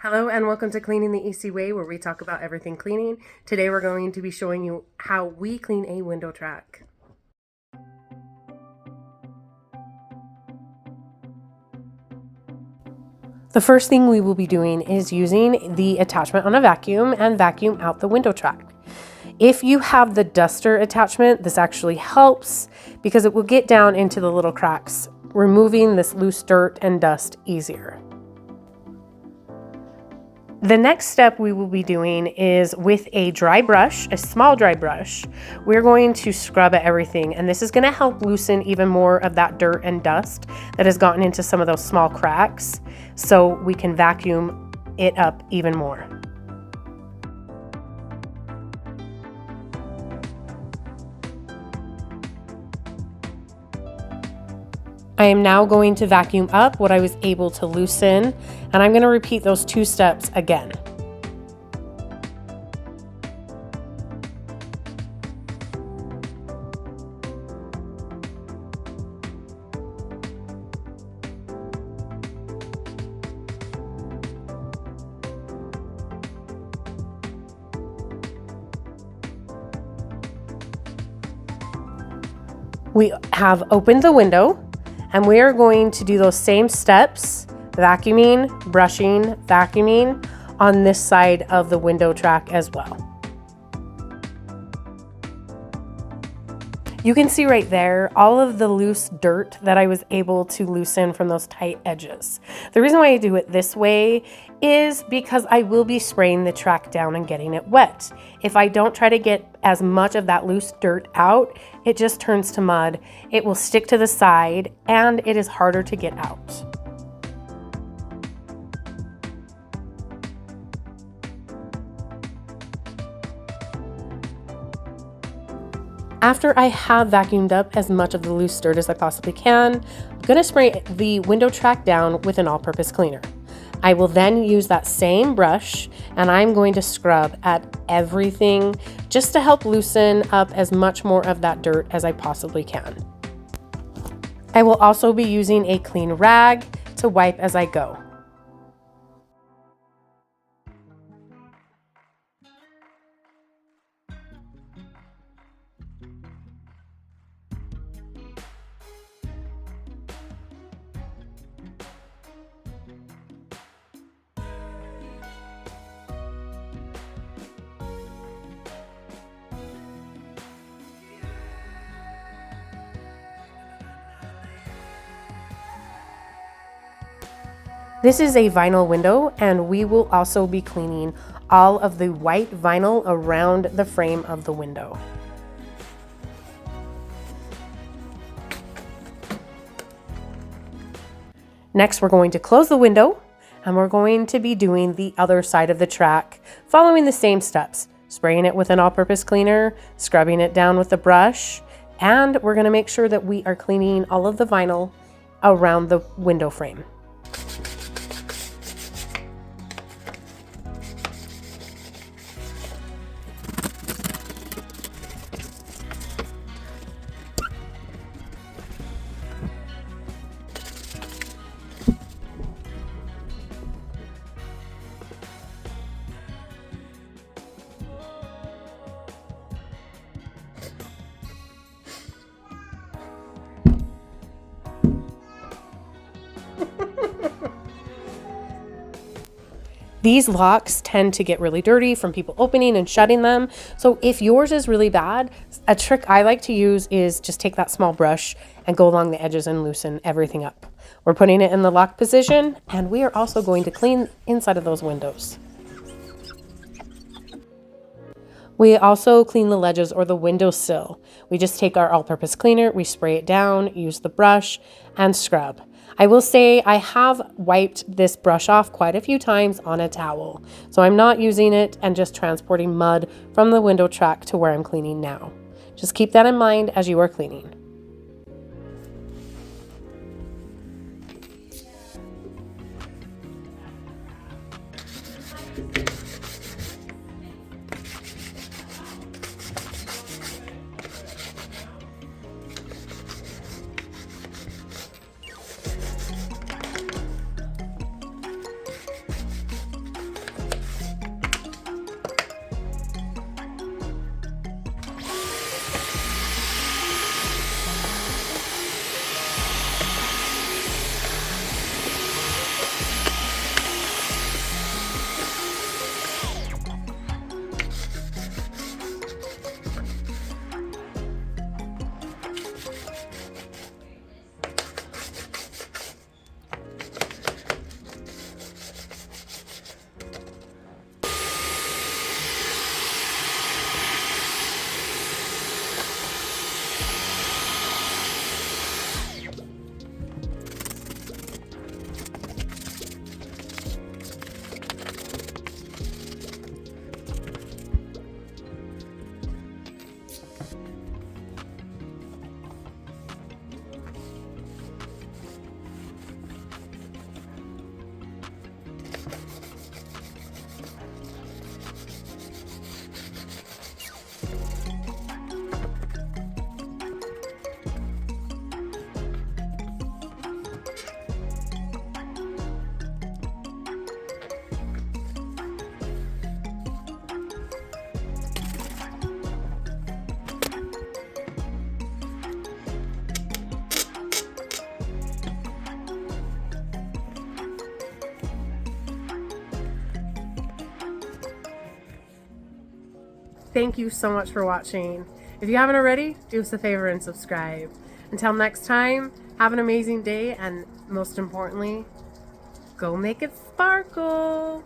Hello and welcome to Cleaning the Easy Way, where we talk about everything cleaning. Today we're going to be showing you how we clean a window track. The first thing we will be doing is using the attachment on a vacuum and vacuum out the window track. If you have the duster attachment, this actually helps because it will get down into the little cracks, removing this loose dirt and dust easier. The next step we will be doing is with a dry brush, a small dry brush, we're going to scrub at everything, and this is going to help loosen even more of that dirt and dust that has gotten into some of those small cracks, so we can vacuum it up even more. I am now going to vacuum up what I was able to loosen, and I'm going to repeat those two steps again. We have opened the window, and we are going to do those same steps, vacuuming, brushing, vacuuming on this side of the window track as well. You can see right there all of the loose dirt that I was able to loosen from those tight edges. The reason why I do it this way is because I will be spraying the track down and getting it wet. If I don't try to get as much of that loose dirt out, it just turns to mud. It will stick to the side and it is harder to get out. After I have vacuumed up as much of the loose dirt as I possibly can, I'm going to spray the window track down with an all-purpose cleaner. I will then use that same brush and I'm going to scrub at everything just to help loosen up as much more of that dirt as I possibly can. I will also be using a clean rag to wipe as I go. This is a vinyl window, and we will also be cleaning all of the white vinyl around the frame of the window. Next, we're going to close the window, and we're going to be doing the other side of the track, following the same steps, spraying it with an all-purpose cleaner, scrubbing it down with a brush, and we're going to make sure that we are cleaning all of the vinyl around the window frame. These locks tend to get really dirty from people opening and shutting them. So if yours is really bad, a trick I like to use is just take that small brush and go along the edges and loosen everything up. We're putting it in the lock position, and we are also going to clean inside of those windows. We also clean the ledges or the windowsill. We just take our all-purpose cleaner, we spray it down, use the brush, and scrub. I will say I have wiped this brush off quite a few times on a towel, so I'm not using it and just transporting mud from the window track to where I'm cleaning now. Just keep that in mind as you are cleaning. thank you so much for watching. If you haven't already, do us a favor and subscribe. Until next time, have an amazing day, and most importantly, go make it sparkle.